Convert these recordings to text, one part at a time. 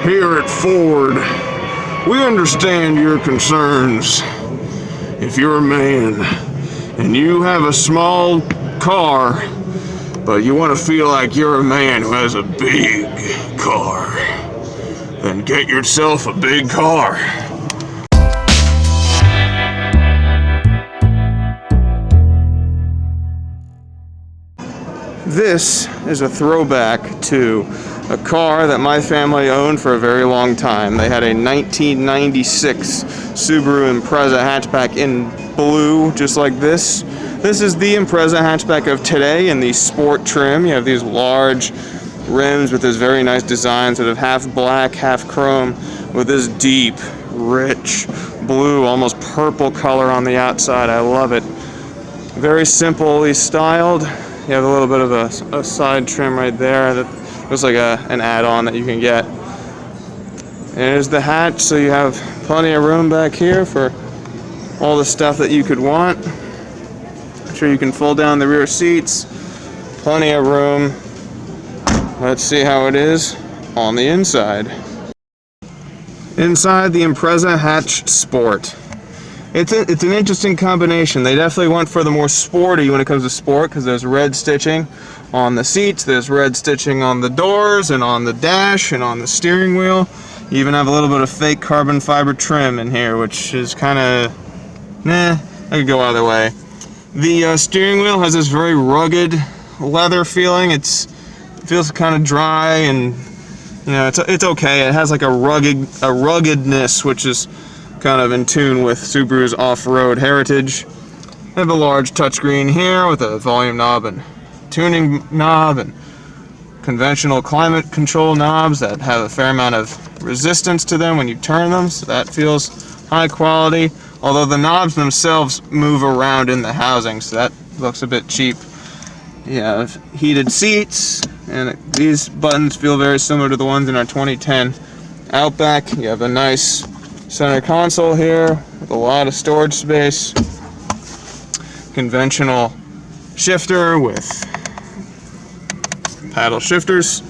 Here at Ford, we understand your concerns. If you're a man and you have a small car, but you want to feel like you're a man who has a big car, then get yourself a big car. This is a throwback to a car that my family owned for a very long time. They had a 1996 Subaru Impreza hatchback in blue, just like this. This is the Impreza hatchback of today in the sport trim. You have these large rims with this very nice design, sort of half black, half chrome, with this deep, rich blue, almost purple color on the outside. I love it. Very simply styled. You have a little bit of a side trim right there that looks like an add-on that you can get. And there's the hatch, so you have plenty of room back here for all the stuff that you could want. I'm sure you can fold down the rear seats. Plenty of room. Let's see how it is on the inside. Inside the Impreza Hatch Sport. It's an interesting combination. They definitely went for the more sporty when it comes to sport, because there's red stitching on the seats, there's red stitching on the doors and on the dash and on the steering wheel. You even have a little bit of fake carbon fiber trim in here, which is kind of, I could go either way. The steering wheel has this very rugged leather feeling. It feels kind of dry, and you know, it's okay. It has like a ruggedness, which is kind of in tune with Subaru's off-road heritage. I have a large touchscreen here with a volume knob and tuning knob and conventional climate control knobs that have a fair amount of resistance to them when you turn them, so that feels high quality, although the knobs themselves move around in the housing, so that looks a bit cheap. You have heated seats, and these buttons feel very similar to the ones in our 2010 Outback. You have a nice center console here with a lot of storage space. Conventional shifter with paddle shifters.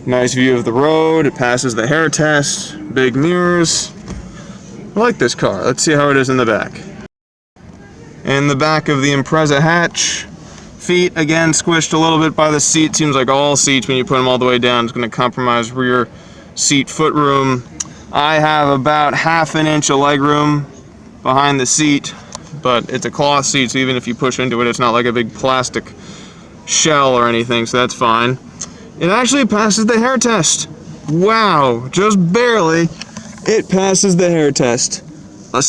Nice view of the road. It passes the hair test. Big mirrors. I like this car. Let's see how it is in the back. In the back of the Impreza hatch, feet again squished a little bit by the seat. Seems like all seats, when you put them all the way down, is going to compromise rear seat foot room. I have about ½ an inch of leg room behind the seat, but it's a cloth seat, so even if you push into it, it's not like a big plastic shell or anything, so that's fine. It actually passes the hair test. Wow, just barely, it passes the hair test. A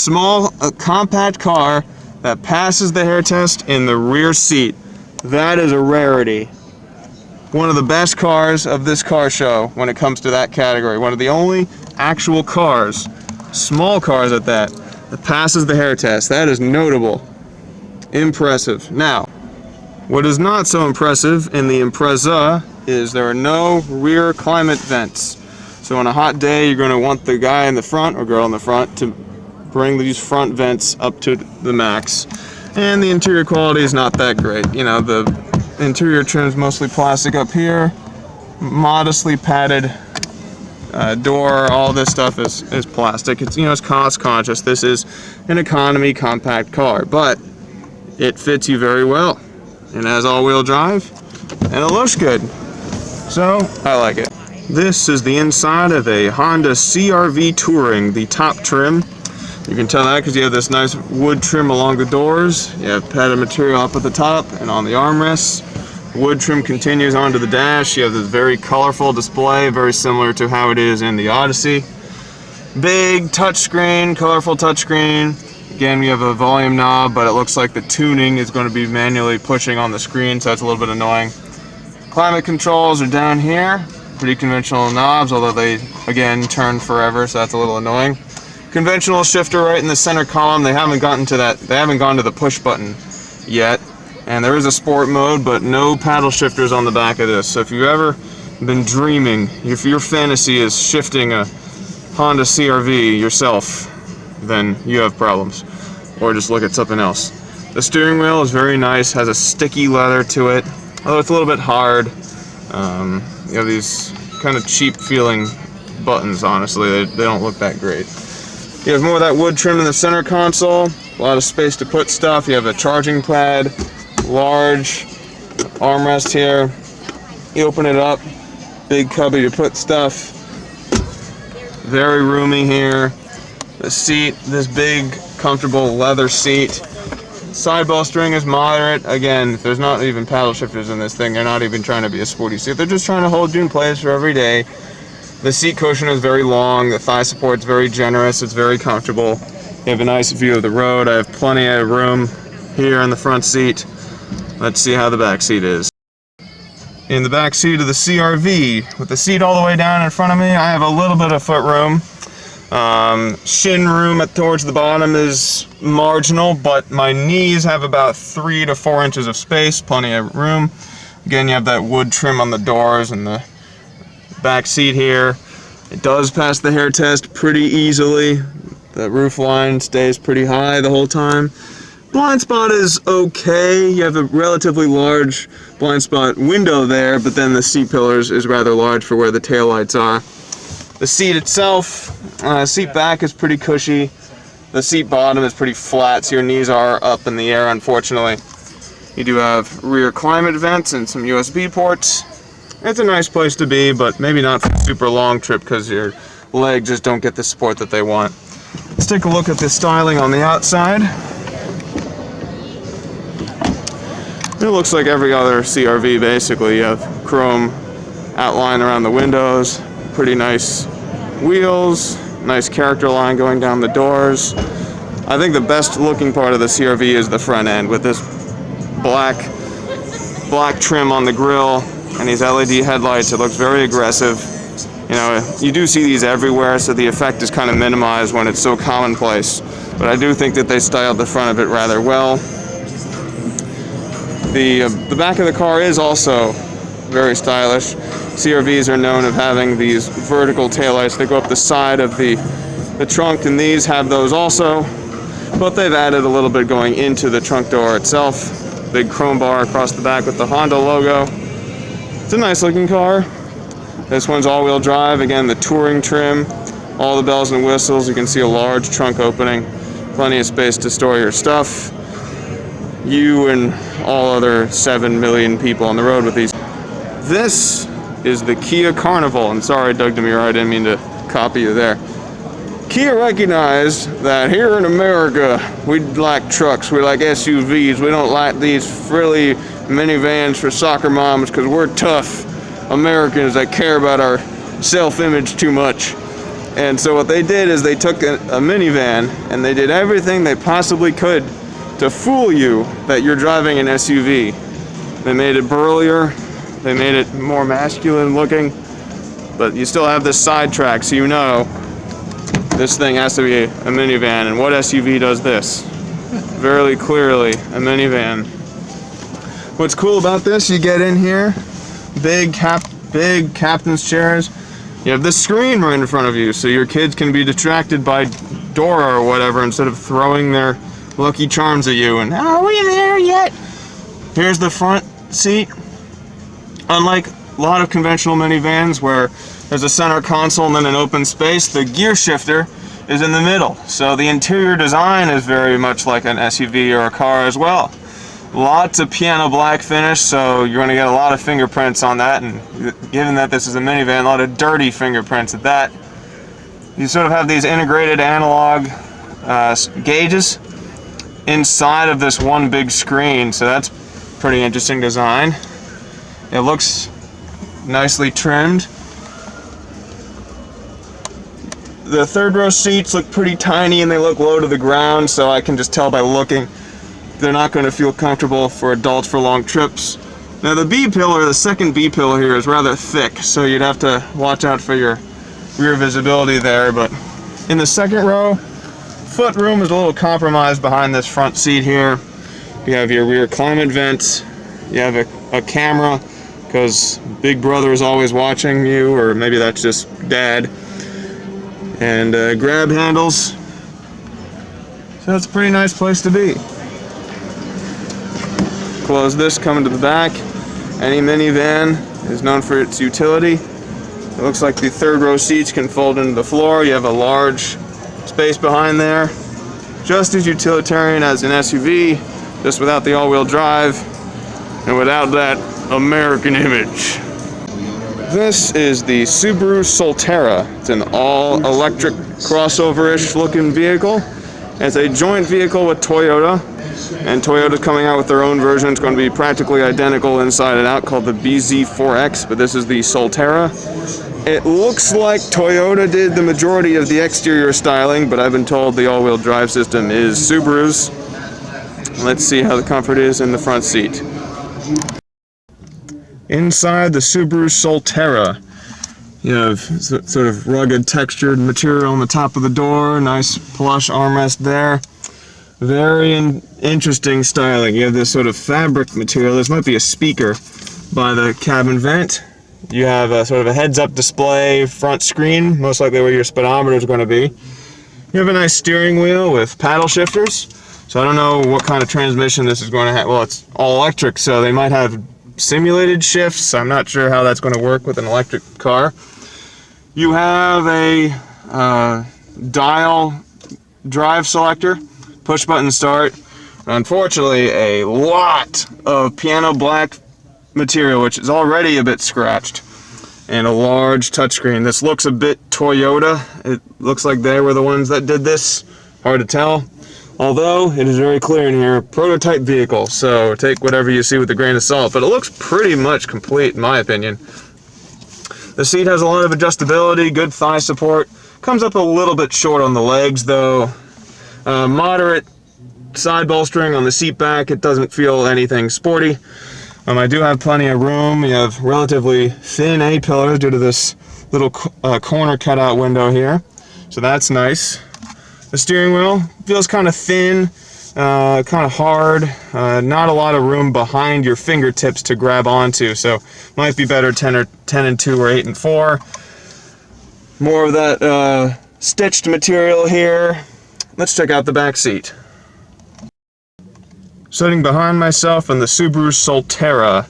compact car that passes the hair test in the rear seat. That is a rarity. One of the best cars of this car show when it comes to that category. One of the only actual cars, small cars at that passes the hair test. That is notable. Impressive. Now, what is not so impressive in the Impreza is there are no rear climate vents. So on a hot day, you're going to want the guy in the front or girl in the front to bring these front vents up to the max. And the interior quality is not that great. You know, the interior trim is mostly plastic up here, modestly padded door. All this stuff is plastic. It's, you know, it's cost conscious. This is an economy compact car, but it fits you very well. It has all-wheel drive, and it looks good. So I like it. This is the inside of a Honda CR-V Touring, the top trim. You can tell that because you have this nice wood trim along the doors. You have padded material up at the top and on the armrests. Wood trim continues onto the dash. You have this very colorful display, very similar to how it is in the Odyssey. Big touchscreen, colorful touchscreen. Again, we have a volume knob, but it looks like the tuning is going to be manually pushing on the screen, so that's a little bit annoying. Climate controls are down here. Pretty conventional knobs, although they, again, turn forever, so that's a little annoying. Conventional shifter right in the center column. They haven't gotten to that. They haven't gone to the push button yet. And there is a sport mode, but no paddle shifters on the back of this. So if you've ever been dreaming, if your fantasy is shifting a Honda CR-V yourself, then you have problems. Or just look at something else. The steering wheel is very nice, has a sticky leather to it, although it's a little bit hard. You have these kind of cheap feeling buttons, honestly. They don't look that great. You have more of that wood trim in the center console, a lot of space to put stuff. You have a charging pad, large armrest here. You open it up, big cubby to put stuff. Very roomy here. The seat, this big, comfortable leather seat. Sidewall string is moderate. Again, there's not even paddle shifters in this thing. They're not even trying to be a sporty seat. They're just trying to hold you in place for every day. The seat cushion is very long. The thigh support is very generous. It's very comfortable. You have a nice view of the road. I have plenty of room here in the front seat. Let's see how the back seat is. In the back seat of the CR-V, with the seat all the way down in front of me, I have a little bit of foot room. Shin room towards the bottom is marginal, but my knees have about 3 to 4 inches of space, plenty of room. Again, you have that wood trim on the doors and the back seat here. It does pass the hair test pretty easily. The roof line stays pretty high the whole time. Blind spot is okay. You have a relatively large blind spot window there, but then the seat pillars is rather large for where the taillights are. The seat itself, seat back is pretty cushy. The seat bottom is pretty flat, so your knees are up in the air, unfortunately. You do have rear climate vents and some USB ports. It's a nice place to be, but maybe not for a super long trip because your legs just don't get the support that they want. Let's take a look at the styling on the outside. It looks like every other CR-V basically. You have chrome outline around the windows, pretty nice wheels, nice character line going down the doors. I think the best looking part of the CR-V is the front end with this black trim on the grille and these LED headlights. It looks very aggressive. You know, you do see these everywhere, so the effect is kind of minimized when it's so commonplace. But I do think that they styled the front of it rather well. The back of the car is also very stylish. CR-Vs are known of having these vertical taillights that go up the side of the trunk, and these have those also. But they've added a little bit going into the trunk door itself. Big chrome bar across the back with the Honda logo. It's a nice looking car. This one's all-wheel drive. Again, the touring trim, all the bells and whistles. You can see a large trunk opening, plenty of space to store your stuff. You and all other 7 million people on the road with these. This is the Kia Carnival. And sorry, Doug DeMuro, I didn't mean to copy you there. Kia recognized that here in America, we like trucks, we like SUVs, we don't like these frilly minivans for soccer moms because we're tough Americans that care about our self-image too much. And so what they did is they took a minivan and they did everything they possibly could to fool you that you're driving an SUV. They made it burlier, they made it more masculine looking, but you still have this side track, so you know this thing has to be a minivan. And what SUV does this? Very clearly a minivan. What's cool about this, you get in here, big captain's chairs. You have this screen right in front of you, so your kids can be distracted by Dora or whatever instead of throwing their Lucky Charms at you and, are we there yet? Here's the front seat. Unlike a lot of conventional minivans where there's a center console and then an open space, the gear shifter is in the middle. So the interior design is very much like an SUV or a car as well. Lots of piano black finish, so you're going to get a lot of fingerprints on that, and given that this is a minivan, a lot of dirty fingerprints at that. You sort of have these integrated analog gauges inside of this one big screen, so that's pretty interesting design. It looks nicely trimmed. The third row seats look pretty tiny and they look low to the ground, so I can just tell by looking they're not going to feel comfortable for adults for long trips. Now the B-pillar, the second B-pillar here is rather thick, so you'd have to watch out for your rear visibility there, but in the second row, foot room is a little compromised behind this front seat here. You have your rear climate vents, you have a camera, because Big Brother is always watching you, or maybe that's just Dad, and grab handles. So it's a pretty nice place to be. Close this, come into the back. Any minivan is known for its utility. It looks like the third row seats can fold into the floor. You have a large space behind there. Just as utilitarian as an SUV, just without the all-wheel drive and without that American image. This is the Subaru Solterra. It's an all-electric crossover-ish looking vehicle. It's a joint vehicle with Toyota, and Toyota's coming out with their own version. It's going to be practically identical inside and out, called the BZ4X, but this is the Solterra. It looks like Toyota did the majority of the exterior styling, but I've been told the all-wheel drive system is Subaru's. Let's see how the comfort is in the front seat. Inside the Subaru Solterra, you have sort of rugged textured material on the top of the door, nice plush armrest there. Very interesting styling. You have this sort of fabric material. This might be a speaker by the cabin vent. You have a sort of a heads-up display front screen, most likely where your speedometer is going to be. You have a nice steering wheel with paddle shifters. So I don't know what kind of transmission this is going to have. Well, it's all electric, so they might have simulated shifts. I'm not sure how that's going to work with an electric car. You have a dial drive selector, push button start. Unfortunately, a lot of piano black material, which is already a bit scratched, and a large touchscreen. This looks a bit Toyota. It looks like they were the ones that did this. Hard to tell. Although, it is very clear in here, prototype vehicle, so take whatever you see with a grain of salt, but it looks pretty much complete in my opinion. The seat has a lot of adjustability, good thigh support, comes up a little bit short on the legs though. Moderate side bolstering on the seat back, it doesn't feel anything sporty. I do have plenty of room. You have relatively thin A-pillars due to this little corner cutout window here, so that's nice. The steering wheel feels kind of thin, kind of hard, not a lot of room behind your fingertips to grab onto, so might be better 10 and 2 or 8 and 4. More of that stitched material here. Let's check out the back seat. Sitting behind myself in the Subaru Solterra,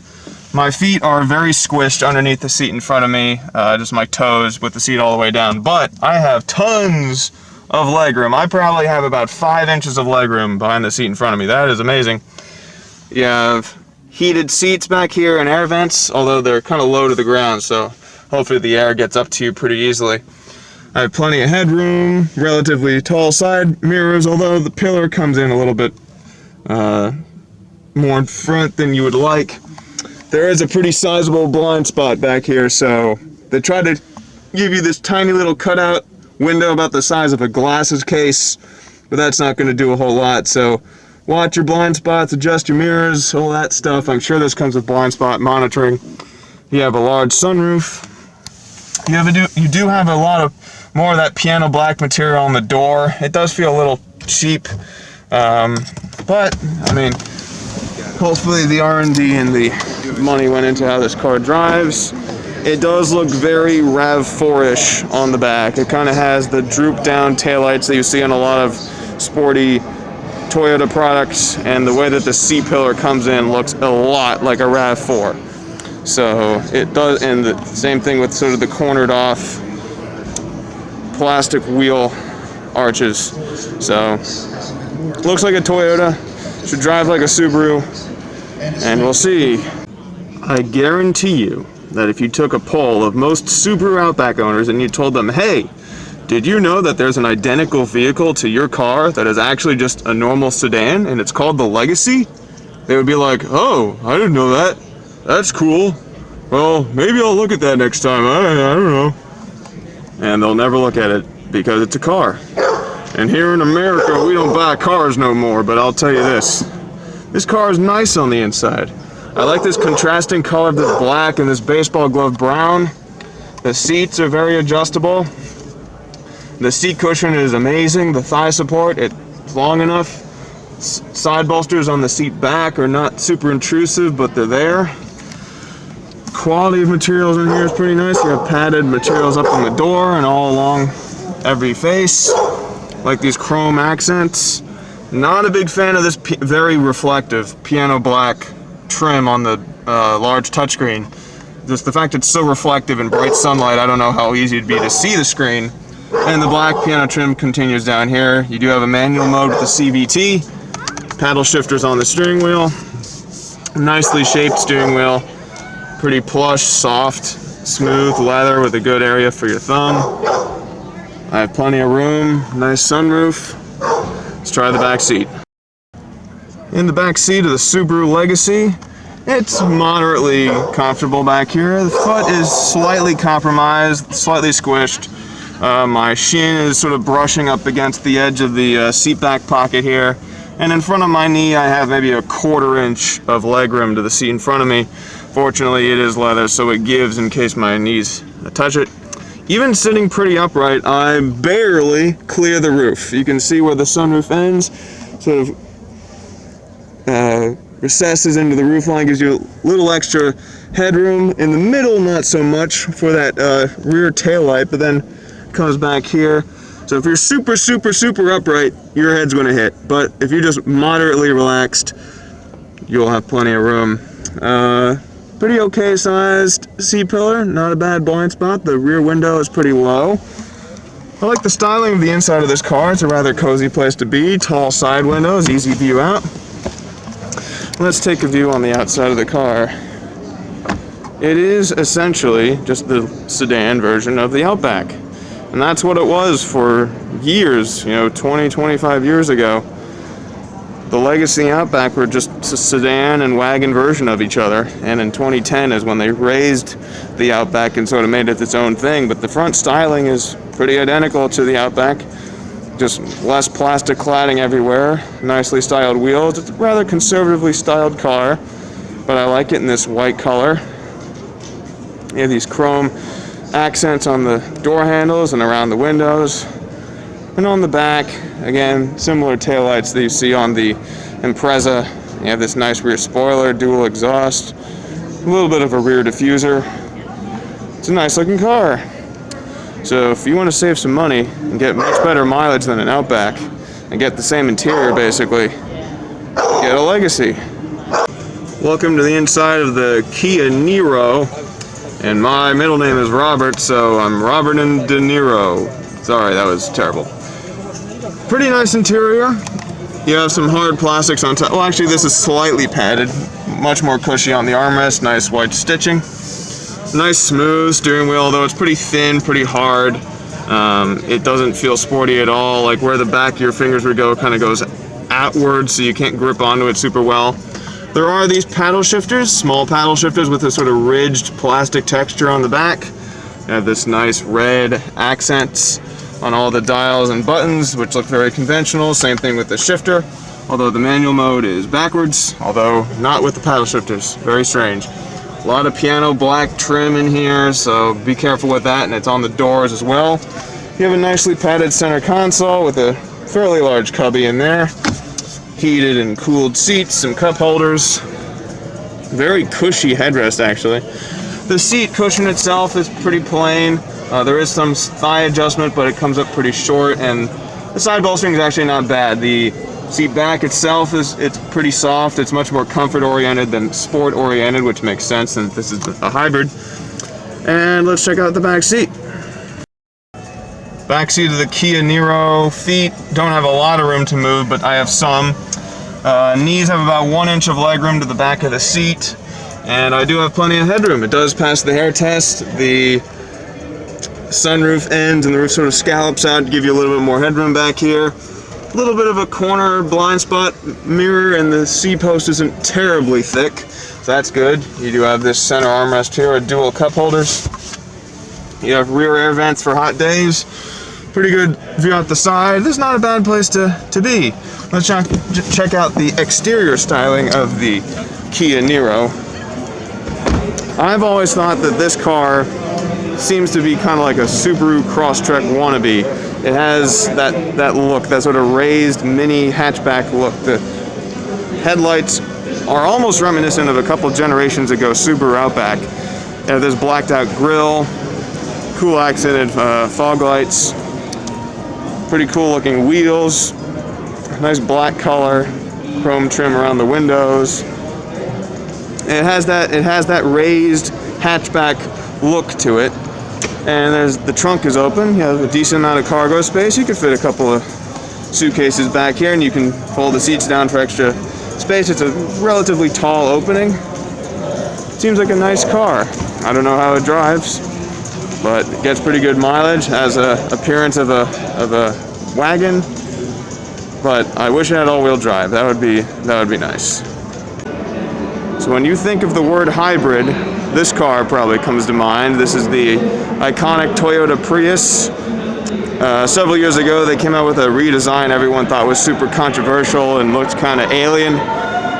my feet are very squished underneath the seat in front of me, just my toes with the seat all the way down, but I have tons of legroom. I probably have about 5 inches of legroom behind the seat in front of me. That is amazing. You have heated seats back here and air vents, although they're kind of low to the ground, so hopefully the air gets up to you pretty easily. I have plenty of headroom, relatively tall side mirrors, although the pillar comes in a little bit more in front than you would like. There is a pretty sizable blind spot back here, so they tried to give you this tiny little cutout window about the size of a glasses case, but that's not going to do a whole lot, so watch your blind spots, adjust your mirrors, all that stuff. I'm sure this comes with blind spot monitoring. You have a large sunroof. You do have a lot of more of that piano black material on the door. It does feel a little cheap, but I mean, hopefully the R&D and the money went into how this car drives. It does look very RAV4-ish on the back. It kind of has the droop down taillights that you see on a lot of sporty Toyota products, and the way that the C-pillar comes in looks a lot like a RAV4. So it does, and the same thing with sort of the cornered off plastic wheel arches. So looks like a Toyota, should drive like a Subaru, and we'll see. I guarantee you that if you took a poll of most Subaru Outback owners and you told them, hey, did you know that there's an identical vehicle to your car that is actually just a normal sedan and it's called the Legacy? They would be like, oh, I didn't know that. That's cool. Well, maybe I'll look at that next time. I don't know. And they'll never look at it because it's a car. And here in America, we don't buy cars no more, but I'll tell you this car is nice on the inside. I like this contrasting color of this black and this baseball glove brown. The seats are very adjustable. The seat cushion is amazing. The thigh support, it's long enough. Side bolsters on the seat back are not super intrusive, but they're there. Quality of materials in here is pretty nice. You have padded materials up on the door and all along every face, like these chrome accents. Not a big fan of this very reflective piano black trim on the large touchscreen. just the fact it's so reflective in bright sunlight, I don't know how easy it'd be to see the screen. And the black piano trim continues down here. You do have a manual mode with the CVT, paddle shifters on the steering wheel, nicely shaped steering wheel, pretty plush, soft, smooth leather with a good area for your thumb. I have plenty of room, nice sunroof. Let's try the back seat. In the back seat of the Subaru Legacy, it's moderately comfortable back here. The foot is slightly compromised, slightly squished. My shin is sort of brushing up against the edge of the seat back pocket here. And in front of my knee, I have maybe a 1/4 inch of legroom to the seat in front of me. Fortunately, it is leather, so it gives in case my knees touch it. Even sitting pretty upright, I barely clear the roof. You can see where the sunroof ends, sort of recesses into the roof line, gives you a little extra headroom. In the middle, not so much for that rear tail light, but then comes back here. So if you're super, super, super upright, your head's going to hit. But if you're just moderately relaxed, you'll have plenty of room. Pretty okay sized C-pillar, not a bad blind spot. The rear window is pretty low. I like the styling of the inside of this car. It's a rather cozy place to be. Tall side windows, easy view out. Let's take a view on the outside of the car. It is essentially just the sedan version of the Outback. And that's what it was for years, 20, 25 years ago. The Legacy and Outback were just a sedan and wagon version of each other. And in 2010 is when they raised the Outback and sort of made it its own thing. But the front styling is pretty identical to the Outback. Just less plastic cladding everywhere, nicely styled wheels. It's a rather conservatively styled car, but I like it in this white color. You have these chrome accents on the door handles and around the windows. And on the back, again, similar taillights that you see on the Impreza. You have this nice rear spoiler, dual exhaust, a little bit of a rear diffuser. It's a nice looking car. So if you want to save some money and get much better mileage than an Outback and get the same interior basically, get a Legacy. Welcome to the inside of the Kia Niro, and my middle name is Robert, so I'm Robert and De Niro. Sorry, that was terrible. Pretty nice interior. You have some hard plastics on top. Well, actually this is slightly padded, much more cushy on the armrest, nice white stitching. Nice smooth steering wheel, though it's pretty thin, pretty hard. It doesn't feel sporty at all. Like where the back of your fingers would go kind of goes outward, so you can't grip onto it super well. There are these paddle shifters, small paddle shifters with a sort of ridged plastic texture on the back. You have this nice red accents on all the dials and buttons, which look very conventional. Same thing with the shifter, although the manual mode is backwards, although not with the paddle shifters. Very strange. A lot of piano black trim in here, so be careful with that, and it's on the doors as well. You have a nicely padded center console with a fairly large cubby in there. Heated and cooled seats, some cup holders. Very cushy headrest, actually. The seat cushion itself is pretty plain. There is some thigh adjustment, but it comes up pretty short, and the side bolstering is actually not bad. The seat back itself it's pretty soft. It's much more comfort oriented than sport oriented, which makes sense since this is a hybrid. And let's check out the back seat. Back seat of the Kia Niro. Feet don't have a lot of room to move, but I have some. Knees have about 1 inch of legroom to the back of the seat, and I do have plenty of headroom. It does pass the hair test. The sunroof ends and the roof sort of scallops out to give you a little bit more headroom back here. A little bit of a corner blind spot mirror, and the C-post isn't terribly thick, so that's good. You do have this center armrest here with dual cup holders. You have rear air vents for hot days. Pretty good view out the side. This is not a bad place to be. Let's check out the exterior styling of the Kia Niro. I've always thought that this car seems to be kind of like a Subaru Crosstrek wannabe. It has that look, that sort of raised mini hatchback look. The headlights are almost reminiscent of a couple generations ago Subaru Outback. You have this blacked out grille, cool accented fog lights, pretty cool looking wheels, nice black color, chrome trim around the windows. It has that raised hatchback look to it. And the trunk is open. You have a decent amount of cargo space. You could fit a couple of suitcases back here, and you can fold the seats down for extra space. It's a relatively tall opening. Seems like a nice car. I don't know how it drives, but it gets pretty good mileage. Has a appearance of a wagon, but I wish it had all-wheel drive. That would be nice. So when you think of the word hybrid, this car probably comes to mind. This is the iconic Toyota Prius. Several years ago, they came out with a redesign everyone thought was super controversial and looked kind of alien.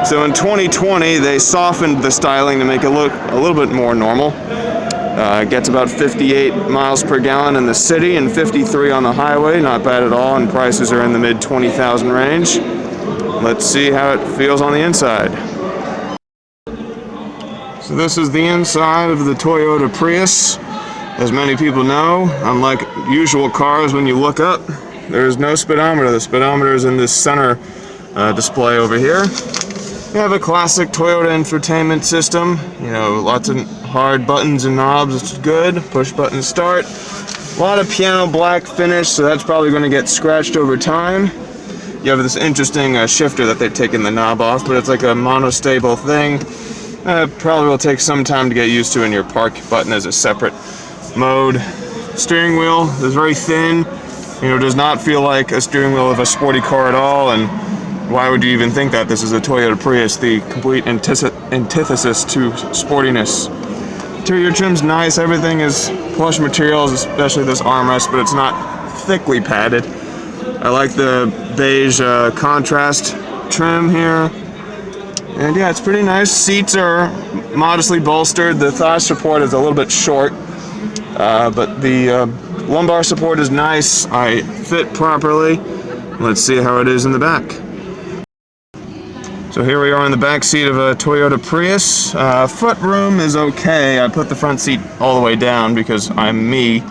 So in 2020, they softened the styling to make it look a little bit more normal. It gets about 58 miles per gallon in the city and 53 on the highway. Not bad at all, and prices are in the mid 20,000 range. Let's see how it feels on the inside. So this is the inside of the Toyota Prius. As many people know, unlike usual cars, when you look up, there is no speedometer. The speedometer is in this center display over here. You have a classic Toyota infotainment system. You know, lots of hard buttons and knobs, which is good. Push button start. A lot of piano black finish, so that's probably going to get scratched over time. You have this interesting shifter that they've taken the knob off, but it's like a monostable thing. Probably will take some time to get used to, and your park button is a separate mode. Steering wheel is very thin. You know, does not feel like a steering wheel of a sporty car at all, and why would you even think that? This is a Toyota Prius, the complete antithesis to sportiness. Interior trim's nice. Everything is plush materials, especially this armrest, but it's not thickly padded. I like the beige contrast trim here. And yeah, it's pretty nice. Seats are modestly bolstered. The thigh support is a little bit short, but the lumbar support is nice. I fit properly. Let's see how it is in the back. So here we are in the back seat of a Toyota Prius. Foot room is okay. I put the front seat all the way down because I'm me.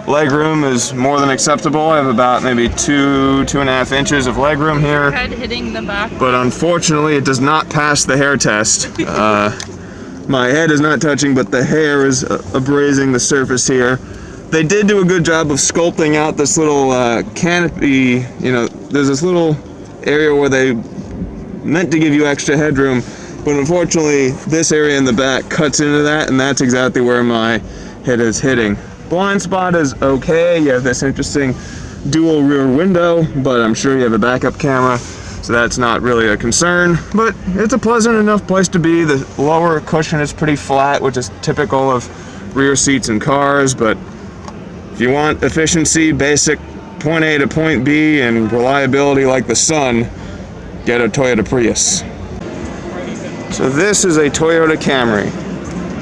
Leg room is more than acceptable. I have about maybe 2.5 inches of leg room here. Head hitting the back. But unfortunately, it does not pass the hair test. My head is not touching, but the hair is abrasing the surface here. They did do a good job of sculpting out this little canopy. You know, there's this little area where they meant to give you extra headroom, but unfortunately, this area in the back cuts into that, and that's exactly where my head is hitting. Blind spot is okay. You have this interesting dual rear window, but I'm sure you have a backup camera, so that's not really a concern. But it's a pleasant enough place to be. The lower cushion is pretty flat, which is typical of rear seats in cars, but if you want efficiency, basic point A to point B, and reliability like the sun, get a Toyota Prius. So this is a Toyota Camry.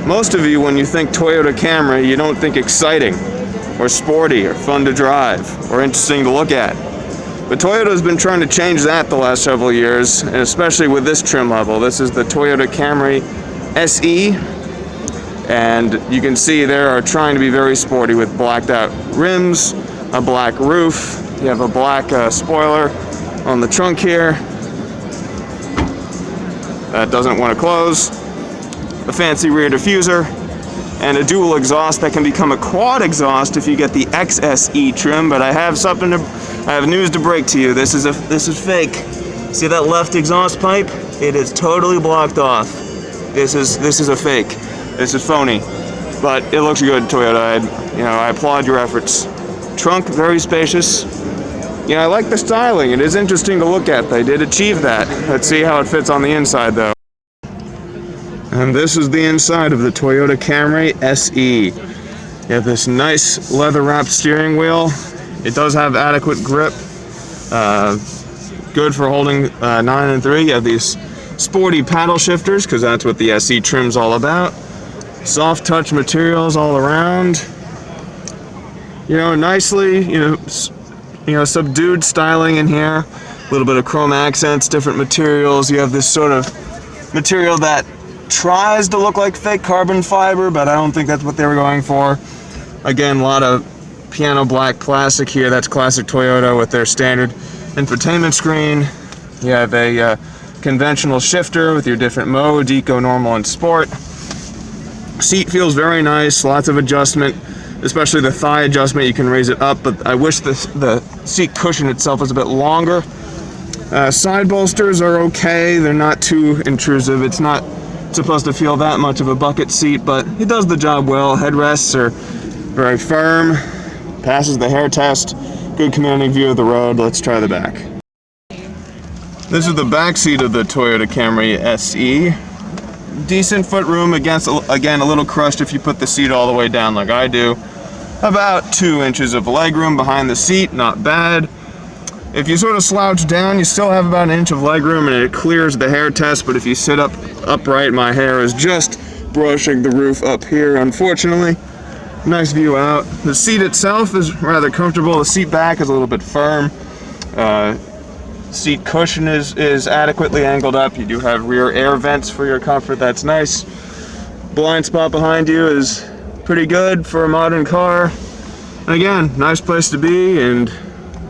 Most of you, when you think Toyota Camry, you don't think exciting or sporty or fun to drive or interesting to look at. But Toyota has been trying to change that the last several years, and especially with this trim level. This is the Toyota Camry SE, and you can see they are trying to be very sporty with blacked out rims, a black roof. You have a black spoiler on the trunk here. That doesn't want to close. A fancy rear diffuser, and a dual exhaust that can become a quad exhaust if you get the XSE trim. But I have news to break to you. This is fake. See that left exhaust pipe? It is totally blocked off. This is a fake. This is phony. But it looks good, Toyota. I applaud your efforts. Trunk very spacious. You know, I like the styling. It is interesting to look at. They did achieve that. Let's see how it fits on the inside, though. And this is the inside of the Toyota Camry SE. You have this nice leather-wrapped steering wheel. It does have adequate grip. Good for holding 9 and 3. You have these sporty paddle shifters, because that's what the SE trim's all about. Soft touch materials all around. You know, nicely, subdued styling in here. A little bit of chrome accents, different materials. You have this sort of material that tries to look like fake carbon fiber, but I don't think that's what they were going for. Again, a lot of piano black plastic here. That's classic Toyota with their standard infotainment screen. You have a conventional shifter with your different modes, eco, normal, and sport. Seat feels very nice, lots of adjustment, especially the thigh adjustment. You can raise it up, but I wish the seat cushion itself was a bit longer. Side bolsters are okay, they're not too intrusive. It's not supposed to feel that much of a bucket seat, but it does the job well. Headrests are very firm, passes the hair test, good commanding view of the road. Let's try the back. This is the back seat of the Toyota Camry SE. Decent footroom, again a little crushed if you put the seat all the way down like I do. About 2 inches of legroom behind the seat, not bad. If you sort of slouch down, you still have about 1 inch of legroom and it clears the hair test, but if you sit upright, my hair is just brushing the roof up here, unfortunately. Nice view out. The seat itself is rather comfortable. The seat back is a little bit firm. Seat cushion is adequately angled up. You do have rear air vents for your comfort. That's nice. Blind spot behind you is pretty good for a modern car. And again, nice place to be and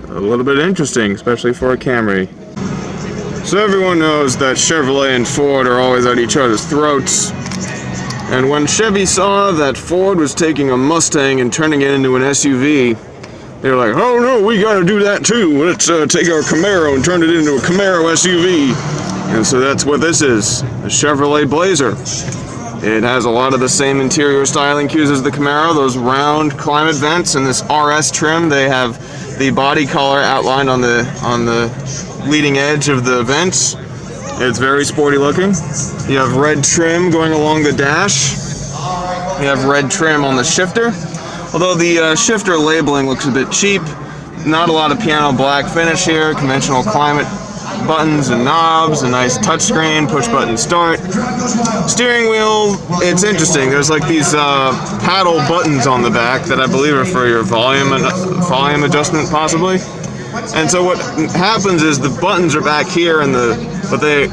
a little bit interesting, especially for a Camry. So everyone knows that Chevrolet and Ford are always at each other's throats. And when Chevy saw that Ford was taking a Mustang and turning it into an SUV, they were like, oh no, we gotta do that too. Let's take our Camaro and turn it into a Camaro SUV. And so that's what this is, a Chevrolet Blazer. It has a lot of the same interior styling cues as the Camaro, those round climate vents and this RS trim. They have the body color outlined on the leading edge of the vents. It's very sporty looking. You have red trim going along the dash. You have red trim on the shifter. Although the shifter labeling looks a bit cheap. Not a lot of piano black finish here. Conventional climate buttons and knobs, a nice touchscreen, push button start. Steering wheel, it's interesting. There's like these paddle buttons on the back that I believe are for your volume adjustment possibly. And so what happens is the buttons are back here but they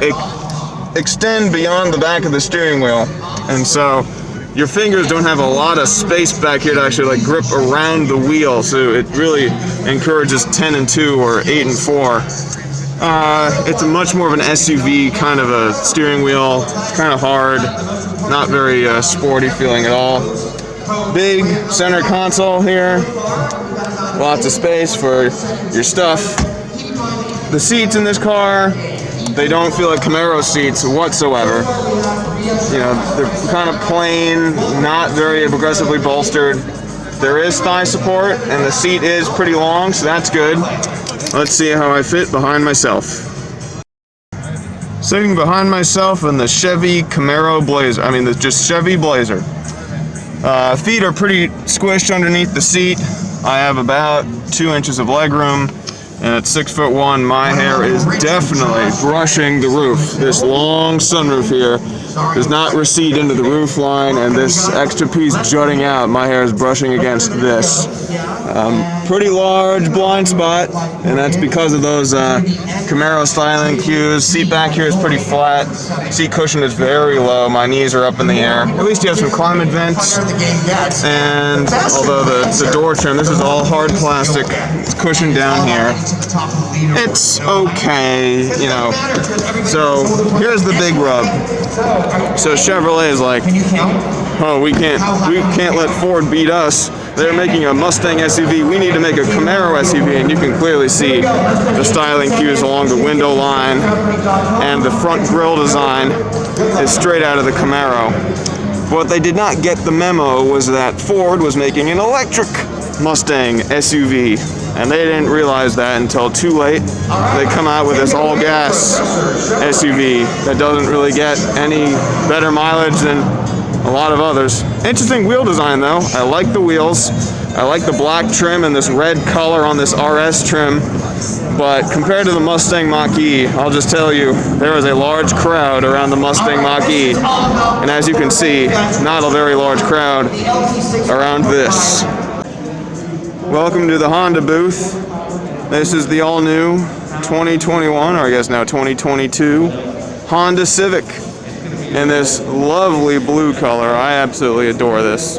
extend beyond the back of the steering wheel. And so your fingers don't have a lot of space back here to actually like grip around the wheel. So it really encourages 10 and 2 or 8 and 4. It's a much more of an SUV kind of a steering wheel. It's kind of hard, not very sporty feeling at all. Big center console here, lots of space for your stuff. The seats in this car, they don't feel like Camaro seats whatsoever. You know, they're kind of plain, not very aggressively bolstered. There is thigh support, and the seat is pretty long, so that's good. Let's see how I fit behind myself. Sitting behind myself in the Chevy Camaro Blazer, just Chevy Blazer. Feet are pretty squished underneath the seat. I have about 2 inches of legroom, and at 6'1", my hair is definitely brushing the roof. This long sunroof here does not recede into the roof line, and this extra piece jutting out, my hair is brushing against this. Pretty large blind spot, and that's because of those Camaro styling cues. Seat back here is pretty flat. Seat cushion is very low. My knees are up in the air. At least you have some climate vents. And although the door trim, this is all hard plastic. It's cushioned down here. It's okay, you know. So here's the big rub. So Chevrolet is like, oh, we can't let Ford beat us. They're making a Mustang SUV. We need to make a Camaro SUV, and you can clearly see the styling cues along the window line, and the front grille design is straight out of the Camaro. What they did not get the memo was that Ford was making an electric Mustang SUV, and they didn't realize that until too late. They come out with this all-gas SUV that doesn't really get any better mileage than a lot of others. Interesting wheel design though. I like the wheels. I like the black trim and this red color on this RS trim. But compared to the Mustang Mach-E, I'll just tell you, there is a large crowd around the Mustang Mach-E. And as you can see, not a very large crowd around this. Welcome to the Honda booth. This is the all-new 2021, or I guess now 2022, Honda Civic. In this lovely blue color. I absolutely adore this.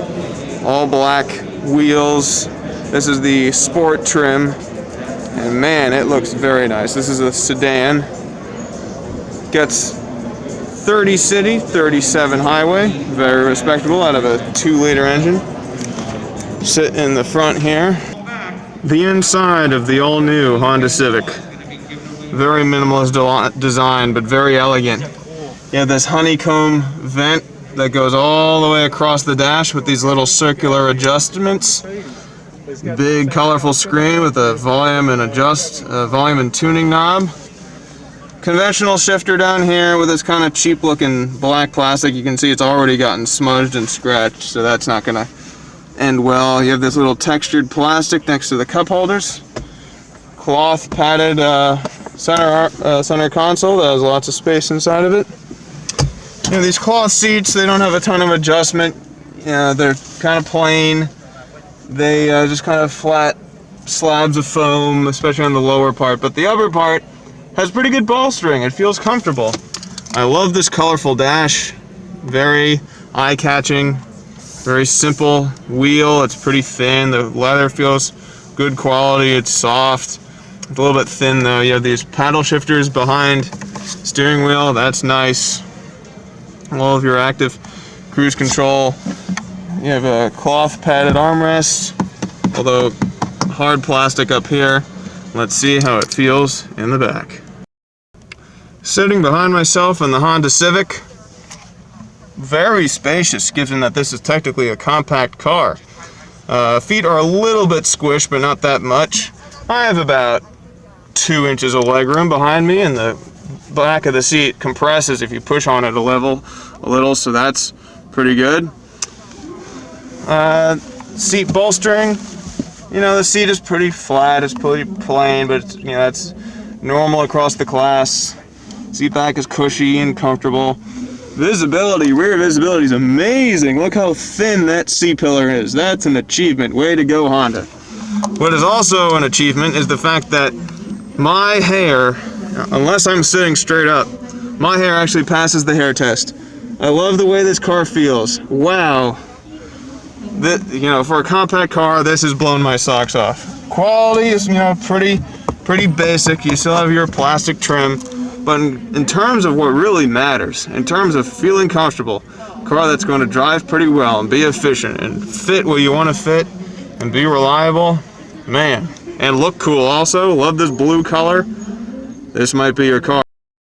All black wheels. This is the sport trim. And man, it looks very nice. This is a sedan. Gets 30 city, 37 highway. Very respectable out of a 2-liter engine. Sit in the front here. The inside of the all-new Honda Civic. Very minimalist design, but very elegant. You have this honeycomb vent that goes all the way across the dash with these little circular adjustments. Big colorful screen with a volume and tuning knob. Conventional shifter down here with this kind of cheap looking black plastic. You can see it's already gotten smudged and scratched, so that's not gonna end well. You have this little textured plastic next to the cup holders. Cloth padded center console that has lots of space inside of it. You know, these cloth seats, they don't have a ton of adjustment. They're kind of plain. They just kind of flat slabs of foam, especially on the lower part, but the upper part has pretty good bolstering. It feels comfortable. I love this colorful dash. Very eye-catching. Very simple wheel. It's pretty thin. The leather feels good quality. It's soft. It's a little bit thin though. You have these paddle shifters behind steering wheel. That's nice. All of your active cruise control. You have a cloth padded armrest, although hard plastic up here. Let's see how it feels in the back. Sitting behind myself in the Honda Civic. Very spacious, given that this is technically a compact car. Feet are a little bit squished, but not that much. I have about 2 inches of legroom behind me, and the back of the seat compresses if you push on it a little, so that's pretty good. Seat bolstering. You know, the seat is pretty flat, it's pretty plain, but you know, that's normal across the class. Seat back is cushy and comfortable. Visibility, rear visibility is amazing. Look how thin that C-pillar is. That's an achievement. Way to go, Honda. What is also an achievement is the fact that my hair, unless I'm sitting straight up, my hair actually passes the hair test. I love the way this car feels. Wow. You know, for a compact car, this has blown my socks off. Quality is, you know, pretty basic. You still have your plastic trim, but in terms of what really matters, in terms of feeling comfortable, a car that's going to drive pretty well and be efficient and fit what you want to fit and be reliable, man, and look cool also. Love this blue color. This might be your car.